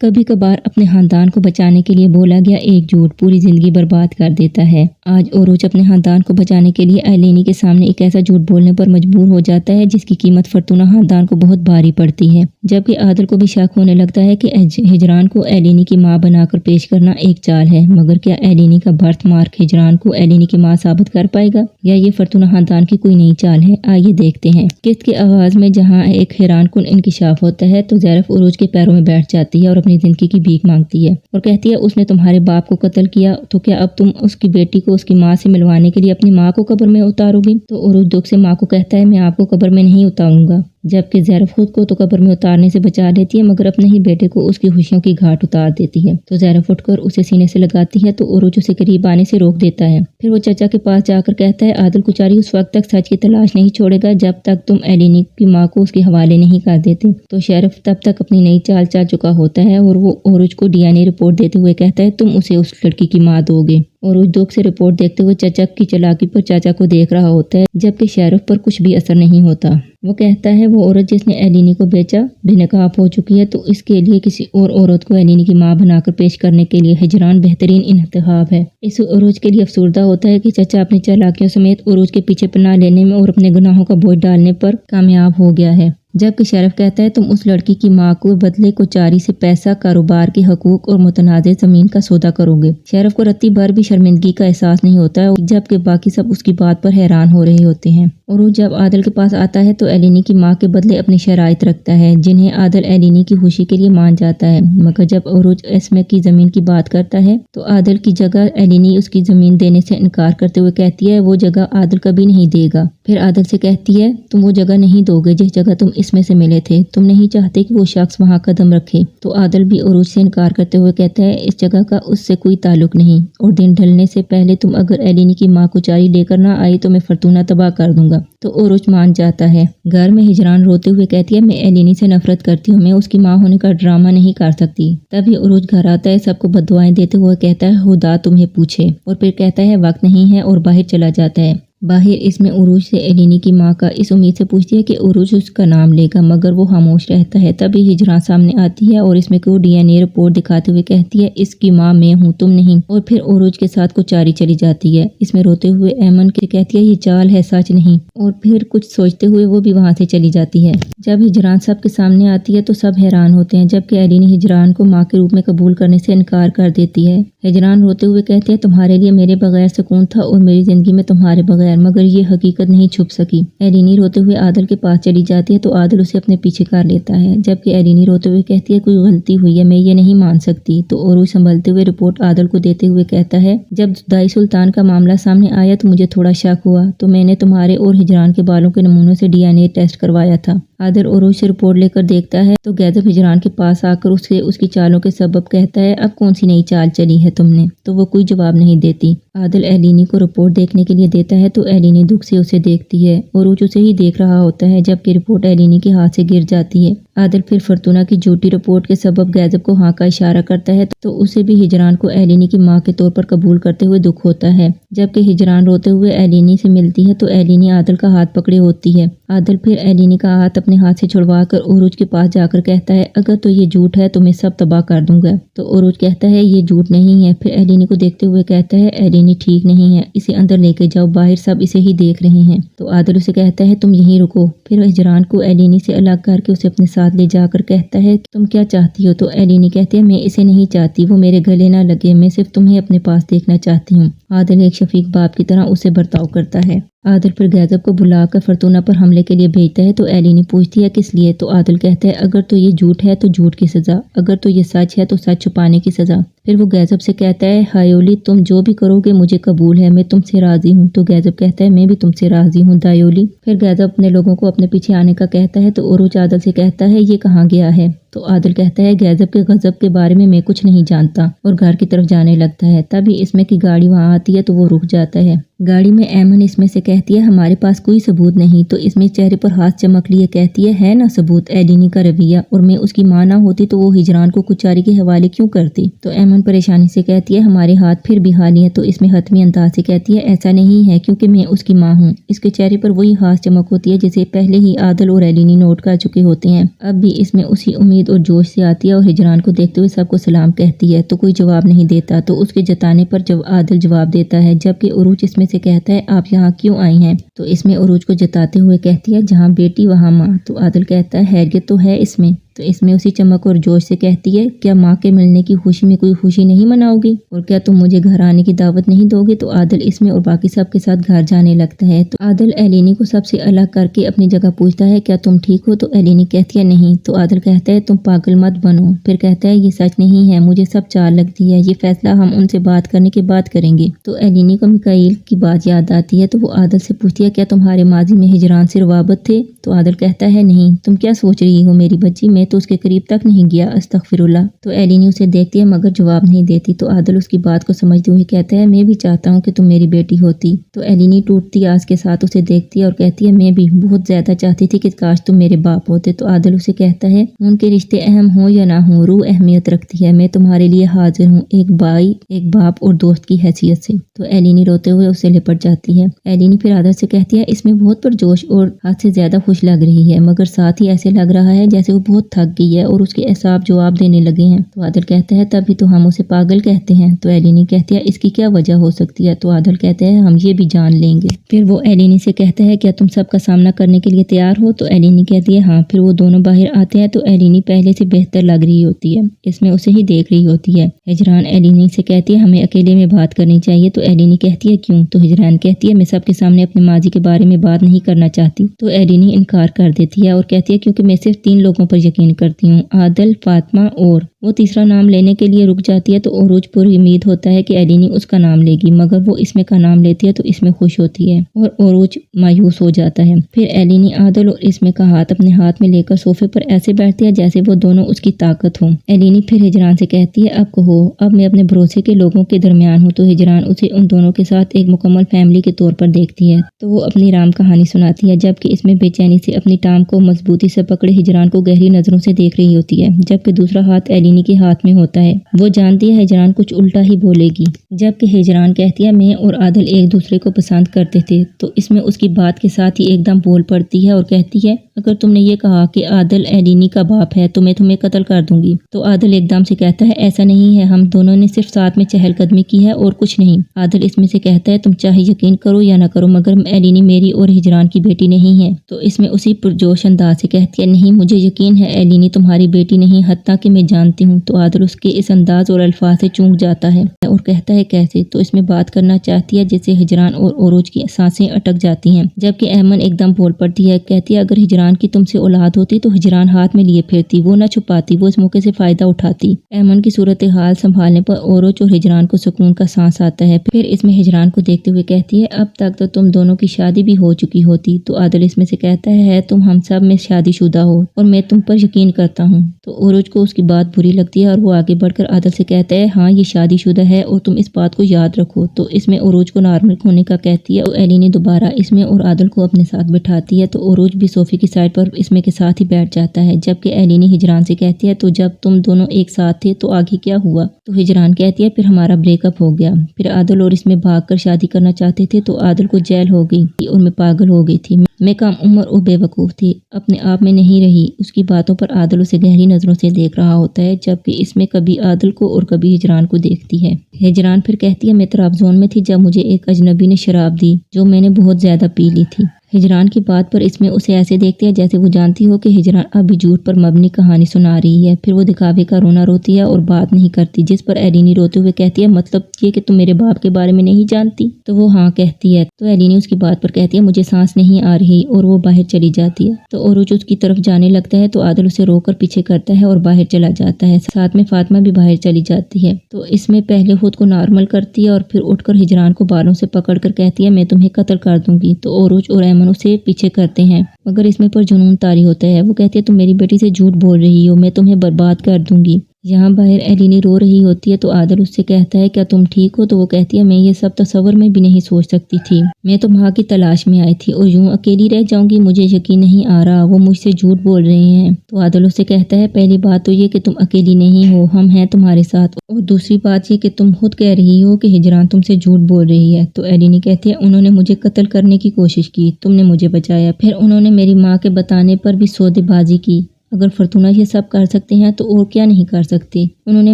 کبھی کبھار اپنے خاندان کو بچانے کے لیے بولا گیا ایک جھوٹ پوری زندگی برباد کر دیتا ہے۔ آج عروج اپنے خاندان کو بچانے کے لیے ایلینی کے سامنے ایک ایسا جھوٹ بولنے پر مجبور ہو جاتا ہے جس کی قیمت فرتونہ خاندان کو بہت بھاری پڑتی ہے۔ جبکہ عادل کو بھی شک ہونے لگتا ہے کہ ہجران کو ایلینی کی ماں بنا کر پیش کرنا ایک چال ہے، مگر کیا ایلینی کا برتھ مارک ہجران کو ایلینی کی ماں ثابت کر پائے گا یا یہ فرتونہ خاندان کی کوئی نئی چال ہے؟ آئیے دیکھتے ہیں۔ قسط کے آغاز میں جہاں ایک حیران کن انکشاف ہوتا ہے تو زیرف عروج کے پیروں میں بیٹھ جاتی ہے اور اپنی زندگی کی بھیک مانگتی ہے اور کہتی ہے اس نے تمہارے باپ کو قتل کیا تو کیا اب تم اس کی بیٹی کو اس کی ماں سے ملوانے کے لیے اپنی ماں کو قبر میں اتارو گی؟ تو عروج دکھ سے ماں کو کہتا ہے میں آپ کو قبر میں نہیں اتاروں گا، جبکہ زیرف خود کو تو قبر میں اتارنے سے بچا لیتی ہے مگر اپنے ہی بیٹے کو اس کی خوشیوں کی گھاٹ اتار دیتی ہے۔ تو زیرف اٹھ کر اسے سینے سے لگاتی ہے تو عروج اسے قریب آنے سے روک دیتا ہے۔ پھر وہ چچا کے پاس جا کر کہتا ہے عادل کچاری اس وقت تک سچ کی تلاش نہیں چھوڑے گا جب تک تم ایلینی کی ماں کو اس کے حوالے نہیں کر دیتے۔ تو شیرف تب تک اپنی نئی چال چل چکا ہوتا ہے اور وہ عروج کو ڈی این اے رپورٹ دیتے ہوئے کہتا ہے تم اسے اس لڑکی کی ماں دو گے۔ عروج دکھ سے رپورٹ دیکھتے ہوئے چچا کی چالاکی پر چاچا کو دیکھ رہا ہوتا ہے جبکہ شیرف پر کچھ بھی اثر نہیں ہوتا۔ وہ کہتا ہے وہ عورت جس نے ایلینی کو بیچا بے نقاب ہو چکی ہے تو اس کے لیے کسی اور عورت کو ایلینی کی ماں بنا کر پیش کرنے کے لیے ہجران بہترین انتخاب ہے۔ اس عروج کے لیے افسردہ ہوتا ہے کہ چچا اپنی چالاکیوں سمیت عروج کے پیچھے پناہ لینے میں اور اپنے گناہوں کا بوجھ ڈالنے پر کامیاب ہو گیا ہے، جبکہ شیرف کہتا ہے تم اس لڑکی کی ماں کو بدلے کوچاری سے پیسہ، کاروبار کے حقوق اور متنازع زمین کا سودا کرو گے۔ شیرف کو رتی بھر بھی شرمندگی کا احساس نہیں ہوتا ہے جبکہ باقی سب اس کی بات پر حیران ہو رہے ہوتے ہیں۔ عروج جب عادل کے پاس آتا ہے تو ایلینی کی ماں کے بدلے اپنی شرائط رکھتا ہے جنہیں عادل ایلینی کی خوشی کے لیے مان جاتا ہے، مگر جب عروج اسمے کی زمین کی بات کرتا ہے تو عادل کی جگہ ایلینی اس کی زمین دینے سے انکار کرتے ہوئے کہتی ہے وہ جگہ عادل کبھی نہیں دے گا۔ پھر عادل سے کہتی ہے تم وہ جگہ نہیں دو گے جس جگہ تم اسمے سے ملے تھے، تم نہیں چاہتے کہ وہ شخص وہاں قدم رکھے۔ تو عادل بھی عروج سے انکار کرتے ہوئے کہتا ہے اس جگہ کا اس سے کوئی تعلق نہیں اور دن ڈھلنے سے پہلے تم اگر ایلینی کی ماں کو چاری لے کر نہ آئی تو میں فرتونہ تباہ کر دوں گا۔ تو عروج مان جاتا ہے۔ گھر میں ہجران روتے ہوئے کہتی ہے میں ایلینی سے نفرت کرتی ہوں، میں اس کی ماں ہونے کا ڈرامہ نہیں کر سکتی۔ تبھی عروج گھر آتا ہے، سب کو بددعائیں دیتے ہوئے کہتا ہے خدا تمہیں پوچھے، اور پھر کہتا ہے وقت نہیں ہے اور باہر چلا جاتا ہے۔ باہر اس میں عروج سے ایلینی کی ماں کا اس امید سے پوچھتی ہے کہ عروج اس کا نام لے گا مگر وہ خاموش رہتا ہے۔ تبھی ہجران سامنے آتی ہے اور اس میں کو ڈی این اے رپورٹ دکھاتے ہوئے کہتی ہے اس کی ماں میں ہوں تم نہیں، اور پھر عروج کے ساتھ کوچاری چلی جاتی ہے۔ اس میں روتے ہوئے ایمن کے کہتی ہے یہ چال ہے سچ نہیں، اور پھر کچھ سوچتے ہوئے وہ بھی وہاں سے چلی جاتی ہے۔ جب ہجران سب کے سامنے آتی ہے تو سب حیران ہوتے ہیں جبکہ ایلینی ہجران کو ماں کے روپ میں قبول کرنے سے انکار کر دیتی ہے۔ ہجران روتے ہوئے کہتے ہیں تمہارے لیے میرے بغیر سکون تھا اور میری زندگی میں تمہارے بغیر، مگر یہ حقیقت نہیں چھپ سکی۔ ایلینی روتے ہوئے عادل کے پاس چلی جاتی ہے تو عادل اسے اپنے پیچھے کر لیتا ہے جبکہ ایلینی روتے ہوئے کہتی ہے کوئی غلطی ہوئی ہے، میں یہ نہیں مان سکتی۔ تو عروج سنبھلتے ہوئے رپورٹ عادل کو دیتے ہوئے کہتا ہے جب دائی سلطان کا معاملہ سامنے آیا تو مجھے تھوڑا شک ہوا تو میں نے تمہارے اور ہجران کے بالوں کے نمونوں سے ڈی این اے ٹیسٹ کروایا تھا۔ عادل عروج سے رپورٹ لے کر دیکھتا ہے تو غیظب ہجران کے پاس آ کر اس کی چالوں کے سبب کہتا ہے اب کون سی نئی چال چلی ہے تم نے؟ تو وہ کوئی جواب نہیں دیتی۔ عادل ایلینی کو رپورٹ دیکھنے کے لیے دیتا ہے تو ایلینی دکھ سے اسے دیکھتی ہے۔ عروج اسے ہی دیکھ رہا ہوتا ہے جبکہ رپورٹ ایلینی کے ہاتھ سے گر جاتی ہے۔ عادل پھر فرتونہ کی جھوٹی رپورٹ کے سبب غیظب کو ہاں کا اشارہ کرتا ہے تو اسے بھی ہجران کو ایلینی کی ماں کے طور پر قبول کرتے ہوئے دکھ ہوتا ہے۔ جبکہ ہجران روتے ہوئے ایلینی سے ملتی ہے تو ایلینی عادل کا ہاتھ پکڑے ہوتی ہے۔ عادل پھر ایلینی کا ہاتھ اپنے ہاتھ سے چھڑوا کر عروج کے پاس جا کر کہتا ہے اگر تو یہ جھوٹ ہے تو میں سب تباہ کر دوں گا۔ تو عروج کہتا ہے یہ جھوٹ نہیں ہے، پھر ایلینی کو دیکھتے ہوئے کہتا ہے ایلینی ٹھیک نہیں ہے، اسے اندر لے کے جاؤ، باہر سب اسے ہی دیکھ رہے ہیں۔ تو عادل اسے کہتا ہے تم یہیں رکو۔ پھر ہجران کو ایلینی سے الگ کر کے اسے اپنے ساتھ لے جا کر کہتا ہے تم کیا چاہتی ہو؟ تو ایلینی کہتی ہے میں اسے نہیں چاہتی، وہ میرے گلے نہ لگے، میں صرف تمہیں اپنے پاس دیکھنا چاہتی ہوں۔ عادل ایک شفیق باپ کی طرح اسے برتاؤ کرتا ہے۔ عادل پھر غیظب کو بلا کر فرتونہ پر حملے کے لیے بھیجتا ہے تو ایلینی پوچھتی ہے کس لیے؟ تو عادل کہتا ہے اگر تو یہ جھوٹ ہے تو جھوٹ کی سزا، اگر تو یہ سچ ہے تو سچ چھپانے کی سزا۔ پھر وہ غیظب سے کہتا ہے ہایولی تم جو بھی کرو گے مجھے قبول ہے، میں تم سے راضی ہوں۔ تو غیظب کہتا ہے میں بھی تم سے راضی ہوں دایولی۔ پھر غیظب اپنے لوگوں کو اپنے پیچھے آنے کا کہتا ہے تو عروج عادل سے کہتا ہے یہ کہاں گیا ہے؟ تو عادل کہتا ہے غیظب کے غضب کے بارے میں کچھ نہیں جانتا، اور گھر کی طرف جانے لگتا ہے۔ تبھی اسمے کی گاڑی وہاں آتی ہے تو وہ رک جاتا ہے۔ गाड़ी में ऐमन इसमें से कहती है हमारे पास कोई सबूत नहीं, तो इसमें चेहरे पर हाथ चमक लिए कहती है ना सबूत एलिनी का रवैया, और मैं उसकी माँ ना होती तो वो हिजरान को कुचारी के हवाले क्यों करती। तो ऐमन परेशानी से कहती है हमारे हाथ फिर भी हाली है, तो इसमें हतमी अंदाज से कहती है ऐसा नहीं है क्योंकि मैं उसकी माँ हूँ। इसके चेहरे पर वही हाथ चमक होती है जिसे पहले ही आदल और एलिनी नोट कर चुके होते हैं। अब भी इसमें उसी उम्मीद और जोश से आती है और हिजरान को देखते हुए सबको सलाम कहती है, तो कोई जवाब नहीं देता। तो उसके जताने पर जब आदल जवाब देता है, जबकि उरूज इसमें से कहता है आप यहाँ क्यों आई हैं। तो इसमें उरूज को जताते हुए कहती है जहाँ बेटी वहाँ माँ। तो आदल कहता है हैरत तो है इसमें। तो इसमें उसी चमक और जोश से कहती है क्या माँ के मिलने की खुशी में कोई खुशी नहीं मनाओगी, और क्या तुम मुझे घर आने की दावत नहीं दोगे। तो आदल इसमें और बाकी सब के साथ घर जाने लगता है। तो आदल एलिनी को सबसे अलग करके अपनी जगह पूछता है क्या तुम ठीक हो। तो एलिनी कहती है नहीं। तो आदल कहता है तुम पागल मत बनो। फिर कहता है ये सच नहीं है, मुझे सब चाल लगती है, ये फैसला हम उनसे बात करने के बाद करेंगे। तो एलिनी को मिकाईल की बात याद आती है, तो वो आदल से पूछती है क्या तुम्हारे माजी में हिजरान से रवाबत थे। तो आदल कहता है नहीं। तुम क्या सोच रही हो मेरी बच्ची, मैं तो उसके करीब तक नहीं गया, अस्तगफिरुल्लाह। तो एलिनी उसे देखती है मगर जवाब नहीं देती। तो आदल उसकी बात को समझते हुए कहता है मैं भी चाहता हूँ कि तुम मेरी बेटी होती। तो एलिनी टूटती आस के साथ उसे देखती है और कहती है मैं भी बहुत ज्यादा चाहती थी कि काश तुम मेरे बाप होते। तो आदल उसे कहता है उनके रिश्ते अहम हो या ना हो, रूह अहमियत रखती है, मैं तुम्हारे लिए हाजिर हूँ, एक भाई, एक बाप और दोस्त की हैसियत से। तो एलिनी रोते हुए उसे लिपट जाती है। एलिनी फिर आदल से कहती है इसमें बहुत पुरजोश और हद से ज्यादा खुश लग रही है, मगर साथ ही ऐसे लग रहा है जैसे वो बहुत थक गई है और उसके एहसाब जवाब देने लगे हैं। तो आदल कहता है तभी तो हम उसे पागल कहते हैं। तो एलिनी कहती है इसकी क्या वजह हो सकती है। तो आदल कहते हैं हम ये भी जान लेंगे। फिर वो एलिनी से कहता है क्या तुम सबका सामना करने के लिए तैयार हो। तो एलिनी कहती है हाँ। फिर वो दोनों बाहर आते हैं। तो एलिनी पहले से बेहतर लग रही होती है, इसमें उसे ही देख रही होती है। हिजरान एलिनी से कहती है हमें अकेले में बात करनी चाहिए। तो एलिनी कहती है क्यों। तो हिजरान कहती है मैं सबके सामने अपने माजी के बारे में बात नहीं करना चाहती। तो एलिनी इनकार कर देती है और कहती है क्योंकि मैं सिर्फ 3 लोगों पर यकीन करती हूँ, आदल, फातिमा और वो तीसरा नाम लेने के लिए रुक जाती है। तो ओरूज पूरी उम्मीद होता है कि एलिनी उसका नाम लेगी, मगर वो इसमें का नाम लेती है तो इसमें खुश होती है और ओरूज मायूस हो जाता है। फिर एलिनी आदल और इसमें का हाथ अपने हाथ में लेकर सोफे पर ऐसे बैठती है जैसे वो दोनों उसकी ताकत हो। एलिनी फिर हिजरान से कहती है अब कहो, अब मैं अपने भरोसे के लोगों के दरमियान हूँ। तो हिजरान उसे उन दोनों के साथ एक मुकम्मल फैमिली के तौर पर देखती है। तो वो अपनी राम कहानी सुनाती है, जबकि इसमें बेचैनी से अपनी टांग को मजबूती से पकड़े हिजरान को गहरी नजरों से देख रही होती है, जबकि दूसरा हाथ एलिनी के हाथ में होता है। वो जानती है हिजरान कुछ उल्टा ही बोलेगी, जबकि हिजरान कहती है मैं और आदल एक दूसरे को पसंद करते थे। तो इसमें उसकी बात के साथ ही एकदम बोल पड़ती है और कहती है अगर तुमने ये कहा कि आदल एलिनी का बाप है तो मैं तुम्हें कत्ल कर दूंगी। तो आदल एकदम से कहता है ऐसा नहीं है, हम दोनों ने सिर्फ साथ में चहलकदमी की है और कुछ नहीं। आदल इसमें से कहता है तुम चाहे यकीन करो या न करो, मगर एलिनी मेरी और हिजरान की बेटी नहीं है। तो इसमें उसी पुरजोश अंदाज से कहती है नहीं, मुझे यकीन है एलिनी तुम्हारी बेटी नहीं, हत्ता कि मैं जानती हूँ। तो आदल उसके इस अंदाज और अल्फाज से चूक जाता है और कहता है कैसे। तो इसमें बात करना चाहती है जिससे हिजरान और ओरूज की सांसें अटक जाती हैं, जबकि ऐमन एकदम बोल पड़ती है। कहती है अगर हिजरान की तुमसे औलाद होती तो हिजरान हाथ में लिए फिरती, वो न छुपाती, वो इस मौके से फायदा उठाती। ऐमन की सूरत हाल संभालने पर ओरूज और हिजरान को सुकून का सांस आता है। फिर इसमें हिजरान को देखते हुए कहती है अब तक तो तुम दोनों की शादी भी हो चुकी होती। तो आदल इसमें से कहता है तुम हम सब में शादीशुदा हो और मैं तुम पर यकीन करता हूँ। तो ओरूज को उसकी बात बुरी लगती है और वो आगे बढ़कर आदल से कहता है हाँ ये शादीशुदा है और तुम इस बात को याद रखो। तो इसमें ओरूज को नॉर्मल होने का कहती है और एलिनी दोबारा इसमें और आदल को अपने साथ बिठाती है। तो ओरूज भी सोफे की साइड पर इसमें के साथ ही बैठ जाता है, जबकि एलिनी हिजरान से कहती है तो जब तुम दोनों एक साथ थे तो आगे क्या हुआ। तो हिजरान कहती है फिर हमारा ब्रेकअप हो गया, फिर आदल और इसमें भागकर शादी करना चाहते थे तो आदल को जेल हो गई और मैं पागल हो गई थी, मैं कम उम्र और बेवकूफ़ थी, अपने आप में नहीं रही। उसकी बातों पर आदल उसे गहरी नज़रों से देख रहा होता है, जबकि इसमें कभी आदल को और कभी हिजरान को देखती है। हिजरान फिर कहती है मैं तराबजोन में थी जब मुझे एक अजनबी ने शराब दी जो मैंने बहुत ज़्यादा पी ली थी। हिजरान की बात पर इसमें उसे ऐसे देखती है जैसे वो जानती हो कि हिजरान अभी झूठ पर मबनी कहानी सुना रही है। फिर वो दिखावे का रोना रोती है और बात नहीं करती, जिस पर एलिनी रोते हुए कहती है मतलब ये कि तुम मेरे बाप के बारे में नहीं जानती। तो वो हाँ कहती है। तो एलिनी उसकी बात पर कहती है मुझे सांस नहीं आ रही और वो बाहर चली जाती है। तो ओरूज उसकी तरफ जाने लगता है तो आदल उसे रोककर पीछे करता है और बाहर चला जाता है। साथ में फातिमा भी बाहर चली जाती है। तो इसमें पहले खुद को नॉर्मल करती है और फिर उठकर हिजरान को बालों से पकड़कर कहती है मैं तुम्हें कत्ल कर दूंगी। तो ओरूज और ऐमन उसे पीछे करते हैं, मगर इसमें पर जुनून तारी होता है। वो कहती है तुम मेरी बेटी से झूठ बोल रही हो, मैं तुम्हें बर्बाद कर दूंगी। यहाँ बाहर एलिनी रो रही होती है तो आदिल उससे कहता है क्या तुम ठीक हो, तो वो कहती है मैं ये सब तस्वर में भी नहीं सोच सकती थी। मैं तो माँ की तलाश में आई थी और यूं अकेली रह जाऊंगी, मुझे यकीन नहीं आ रहा, वो मुझसे झूठ बोल रही हैं। तो आदिल उससे कहता है पहली बात तो ये कि तुम अकेली नहीं हो, हम हैं तुम्हारे साथ, और दूसरी बात ये कि तुम खुद कह रही हो कि हिजरान तुमसे झूठ बोल रही है। तो एलिनी कहती है उन्होंने मुझे कत्ल करने की कोशिश की, तुमने मुझे बचाया, फिर उन्होंने मेरी माँ के बताने पर भी सौदेबाजी की। अगर फरतूना ये सब कर सकते हैं तो और क्या नहीं कर सकते। उन्होंने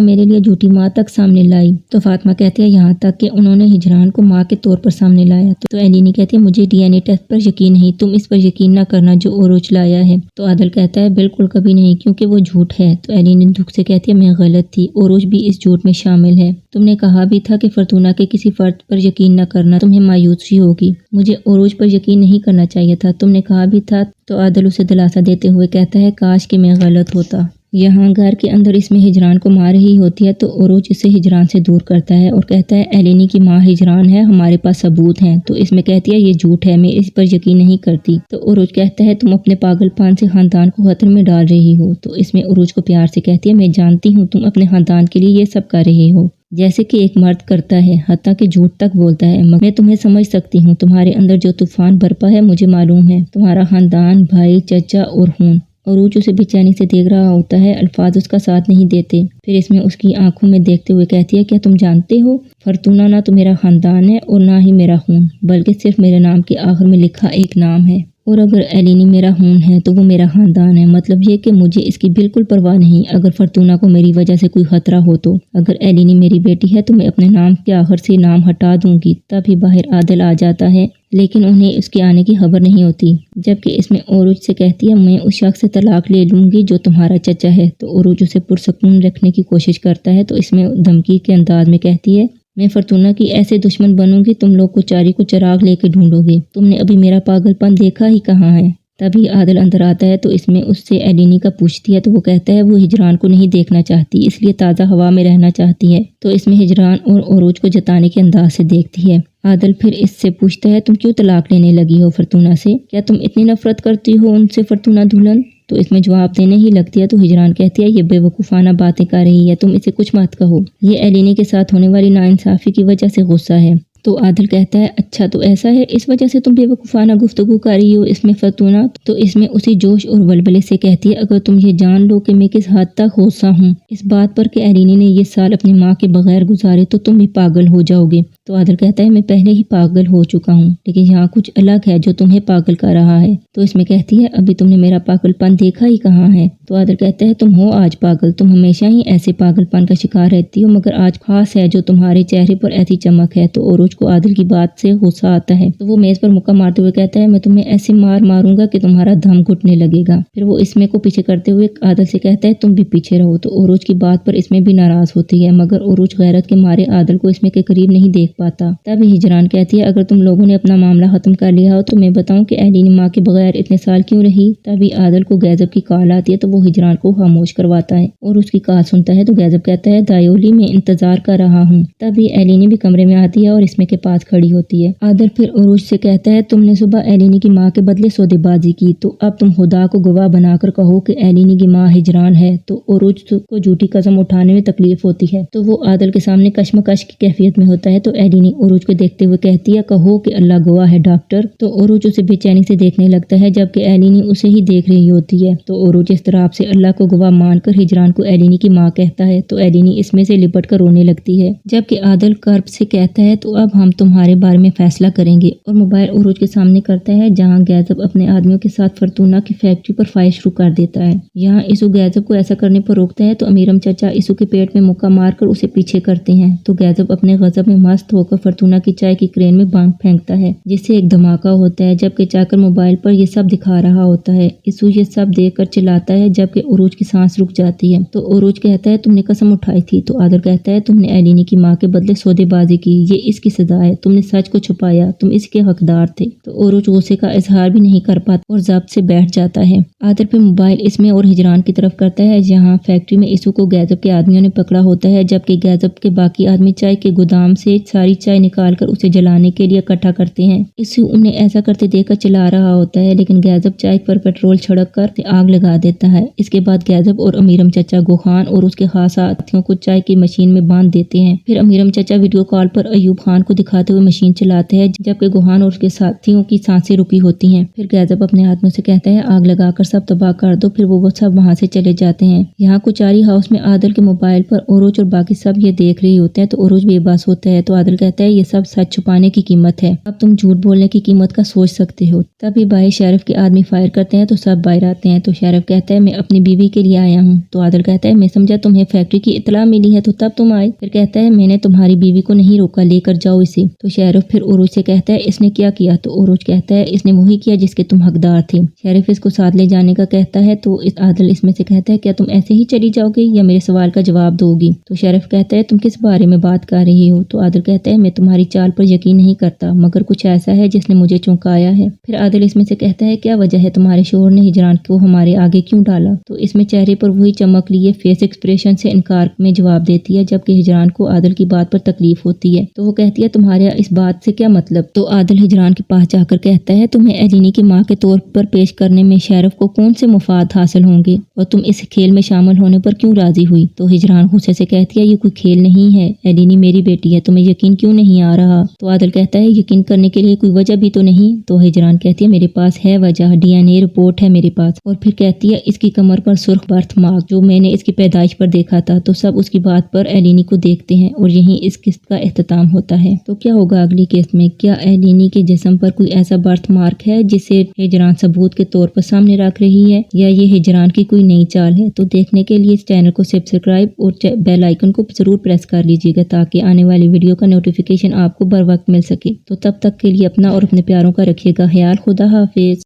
मेरे लिए झूठी माँ तक सामने लाई। तो फातिमा कहती है यहाँ तक कि उन्होंने हिजरान को माँ के तौर पर सामने लाया। तो एलिनी कहती है मुझे डीएनए टेस्ट पर यकीन नहीं, तुम इस पर यकीन न करना जो ओरोच लाया है। तो आदिल कहता है बिल्कुल कभी नहीं, क्योंकि वो झूठ है। तो एलिनी दुख से कहती है मैं गलत थी, ओरोच भी इस झूठ में शामिल है। तुमने कहा भी था कि फरतूना के किसी फर्द पर यकीन न करना, तुम्हें मायूसी होगी। मुझे ओरोच पर यकीन नहीं करना चाहिए था, तुमने कहा भी था। तो आदिल उसे दिलासा देते हुए कहता है काश कि मैं गलत होता। यहाँ घर के अंदर इसमें हिजरान को मार रही होती है तो ओरोच इसे हिजरान से दूर करता है और कहता है एलिनी की माँ हिजरान है, हमारे पास सबूत हैं। तो इसमें कहती है ये झूठ है, मैं इस पर यकीन नहीं करती। तो ओरोच कहता है तुम अपने पागलपन से खानदान को खतरे में डाल रही हो। तो इसमें ओरोच को प्यार से कहती है मैं जानती हूँ तुम अपने खानदान के लिए ये सब कर रहे हो, जैसे कि एक मर्द करता है, हत्ता कि झूठ तक बोलता है। मैं तुम्हें समझ सकती हूँ, तुम्हारे अंदर जो तूफान बरपा है मुझे मालूम है, तुम्हारा खानदान, भाई, चचा और खून। ओरोच उसे बेचैनी से देख रहा होता है, अल्फाज उसका साथ नहीं देते। फिर इसमें उसकी आंखों में देखते हुए कहती है क्या तुम जानते हो फरतूना ना तो मेरा खानदान है और ना ही मेरा खून, बल्कि सिर्फ मेरे नाम के आखिर में लिखा एक नाम है। और अगर एलिनी मेरा खून है तो वो मेरा खानदान है, मतलब ये कि मुझे इसकी बिल्कुल परवाह नहीं। अगर फरतूना को मेरी वजह से कोई खतरा हो तो अगर एलिनी मेरी बेटी है तो मैं अपने नाम के आखिर से नाम हटा दूंगी। तभी बाहर आदिल आ जाता है, लेकिन उन्हें उसके आने की खबर नहीं होती। जबकि इसमें ओरोच से कहती है मैं उस शख्स से तलाक ले लूंगी जो तुम्हारा चचा है। तो ओरोच उसे पुरसकून रखने की कोशिश करता है। तो इसमें धमकी के अंदाज में कहती है मैं फरतूना की ऐसे दुश्मन बनूंगी, तुम लोग कुचारी को चिराग लेके ढूंढोगे, तुमने अभी मेरा पागलपन देखा ही कहाँ है। तभी आदिल अंदर आता है तो इसमें उससे एलिनी का पूछती है तो वो कहता है वो हिजरान को नहीं देखना चाहती, इसलिए ताज़ा हवा में रहना चाहती है। तो इसमें हिजरान और ओरोच को जताने के अंदाज से देखती है। आदिल फिर इससे पूछता है तुम क्यों तलाक लेने लगी हो फरतूना से, क्या तुम इतनी नफरत करती हो उनसे फरतूना दुल्हन। तो इसमें जवाब देने ही लगती है तो हिजरान कहती है ये बेवकूफ़ाना बातें कर रही है, तुम इसे कुछ मत कहो, ये एलिनी के साथ होने वाली नाइंसाफ़ी की वजह से गुस्सा है। तो आदिल कहता है अच्छा तो ऐसा है, इस वजह से तुम बेवकूफ़ाना गुफ्तगू कर रही हो। इसमें फरतूना तो इसमें उसी जोश और बलबले से कहती है अगर तुम ये जान लो कि मैं किस हद तक होसा हूँ इस बात पर कि एलिनी ने ये साल अपनी माँ के बगैर गुजारे तो तुम भी पागल हो जाओगे। तो आदिल कहता है मैं पहले ही पागल हो चुका हूँ, लेकिन यहाँ कुछ अलग है जो तुम्हें पागल कर रहा है। तो इसमें कहती है अभी तुमने मेरा पागलपन देखा ही कहाँ है। तो आदिल कहता है तुम हो आज पागल, तुम हमेशा ही ऐसे पागलपन का शिकार रहती हो, मगर आज खास है जो तुम्हारे चेहरे पर ऐसी चमक है। तो ओरोच को आदिल की बात से गुस्सा आता है तो वो मेज पर मुक्का मारते हुए कहता है मैं तुम्हें ऐसे मार मारूंगा कि तुम्हारा दम घुटने लगेगा। फिर वो इसमें को पीछे करते हुए आदिल से कहता है तुम भी पीछे रहो। तो ओरोच की बात पर इसमें भी नाराज होती है, मगर ओरोच गैरत के मारे आदिल को इसमें के करीब नहीं देख पाता। तभी हिजरान कहती है अगर तुम लोगों ने अपना मामला खत्म कर लिया हो तो मैं बताऊं कि एलिनी माँ के बगैर इतने साल क्यों रही। तभी आदिल को गैजब की कॉल आती है तो वो हिजरान को खामोश करवाता है और उसकी कॉल सुनता है। तो गैजब कहता है दायोली में इंतजार कर रहा हूँ। तभी एलिनी भी कमरे में आती है और इसमें के पास खड़ी होती है। आदिल फिर ओरोच से कहता है तुमने सुबह एलिनी की माँ के बदले सौदेबाजी की, तो अब तुम खुदा को गवाह बनाकर कहो कि एलिनी की माँ हिजरान है। तो ओरोच को झूठी कसम उठाने में तकलीफ होती है तो वो आदिल के सामने कश्मकश की कैफियत में होता है। तो एलिनी ओरोच को देखते हुए कहती है कहो कि अल्लाह गवाह है डॉक्टर। तो ओरोच उसे बेचैनी से देखने लगता है जबकि एलिनी उसे ही देख रही होती है। तो ओरोच इस तरह से अल्लाह को गवाह मानकर हिजरान को एलिनी की माँ कहता है। तो एलिनी इसमें से लिपट कर रोने लगती है जबकि आदिल कर्ब से कहता है तो अब हम तुम्हारे बारे में फैसला करेंगे और मोबाइल ओरोच के सामने करता है जहाँ गैजब अपने आदमियों के साथ फरतूना की फैक्ट्री पर फायर शुरू कर देता है। यहाँ इसु गैजब को ऐसा करने पर रोकता है तो अमीरम चाचा इसु के पेट में मुक्का मारकर उसे पीछे करते हैं। तो गैजब अपने गजब में मस्त होकर फरतूना की चाय की क्रेन में बम फेंकता है जिससे एक धमाका होता है जबकि चाकर मोबाइल पर ये सब दिखा रहा होता है। इसु ये सब देख कर चिल्लाता है जबकि ओरोच की सांस रुक जाती है। तो ओरोच कहता है तुमने कसम उठाई थी। तो आदिल कहता है तुमने एलिनी की माँ के बदले सौदेबाजी की, ये इसकी सजा है, तुमने सच को छुपाया, तुम इसके हकदार थे। तो ओरोच गुस्से का इजहार भी नहीं कर पाता और ज़ब्त से बैठ जाता है। आदिल फिर मोबाइल इसमें और हिजरान की तरफ करता है, जहाँ फैक्ट्री में इसू को गैज़ब के आदमियों ने पकड़ा होता है, जबकि गैज़ब के बाकी आदमी चाय के गोदाम से सारी चाय निकाल कर उसे जलाने के लिए इकट्ठा करते हैं। इसू उन्हें ऐसा करते देखकर चिल्ला रहा होता है, लेकिन गैज़ब चाय पर पेट्रोल छिड़क कर आग लगा देता है। इसके बाद गैज़ब और अमीरम चचा गोखान और उसके खास साथियों को चाय की मशीन में बांध देते हैं। फिर अमीरम चचा वीडियो कॉल पर अयूब खान को दिखाते हुए मशीन चलाते हैं, जबकि गोहान और उसके साथियों की सांसें रुकी होती हैं। फिर गैज़ब अपने आदमियों से कहता है, आग लगाकर सब तबाह कर दो। फिर वो सब वहाँ से चले जाते हैं। यहाँ कुचारी हाउस में आदिल के मोबाइल पर ओरोच और बाकी सब ये देख रहे होते हैं, तो ओरोच बेबस होता है। तो आदिल कहता है, ये सब सच छुपाने की कीमत है, अब तुम झूठ बोलने की कीमत का सोच सकते हो। तभी बाहर शेरिफ के आदमी फायर करते हैं, तो सब बाहर आते हैं। तो शेरिफ कहता है, मैं अपनी बीवी के लिए आया हूँ। तो आदिल कहता है, मैं समझा तुम्हें फैक्ट्री की इतला मिली है तो तब तुम आए। फिर कहता है, मैंने तुम्हारी बीवी को नहीं रोका, लेकर जाओ इसे। तो शेरिफ फिर ओरोच से कहता है, इसने क्या किया? तो ओरोच कहता है, इसने वही किया जिसके तुम हकदार थे। शेरिफ इसको साथ ले जाने का कहता है, तो आदिल इसमें से कहता है, क्या तुम ऐसे ही चली जाओगे या मेरे सवाल का जवाब दोगी? तो शेरिफ कहता है, तुम किस बारे में बात कर रही हो? तो आदिल कहता है, मैं तुम्हारी चाल पर यकीन नहीं करता, मगर कुछ ऐसा है जिसने मुझे चौंकाया है। फिर आदिल इसमें से कहता है, क्या वजह है, तुम्हारे शोहर ने हिजरान को हमारे आगे क्यों डाला? तो इसमें चेहरे पर वही चमक लिए फेस एक्सप्रेशन से इनकार में जवाब देती है, जबकि हिजरान को आदिल की बात पर तकलीफ होती है। तो वो कहती है, तुम्हारे इस बात से क्या मतलब? तो आदिल हिजरान के पास जाकर कहता है, तुम्हें एलिनी की माँ के तौर पर पेश करने में शेरिफ को कौन से मुफाद हासिल होंगे और तुम इस खेल में शामिल होने पर क्यों राजी हुई? तो हिजरान गुस्से से कहती है, ये कोई खेल नहीं है, एलिनी मेरी बेटी है, तुम्हें यकीन क्यों नहीं आ रहा? तो आदिल कहता है, यकीन करने के लिए कोई वजह भी तो नहीं। तो हिजरान कहती है, मेरे पास है वजह, डीएनए रिपोर्ट है मेरे पास। और फिर कहती है, इसकी कमर पर सुर्ख बर्थ मार्क जो मैंने इसकी पैदाइश पर देखा था। तो सब उसकी बात पर एलिनी को देखते हैं और यहीं इस किस्त का इख्तिताम होता है। तो क्या होगा अगली किस्त में? क्या एलिनी के जिस्म पर कोई ऐसा बर्थ मार्क है जिसे हिजरान सबूत के तौर पर सामने रख रही है, या ये हिजरान की कोई नई चाल है? तो देखने के लिए इस चैनल को सब्सक्राइब और बेल आइकन को जरूर प्रेस कर लीजिएगा, ताकि आने वाली वीडियो का नोटिफिकेशन आपको बर वक्त मिल सके। तो तब तक के लिए अपना और अपने प्यारों का रखिएगा ख्याल। खुदा हाफिज।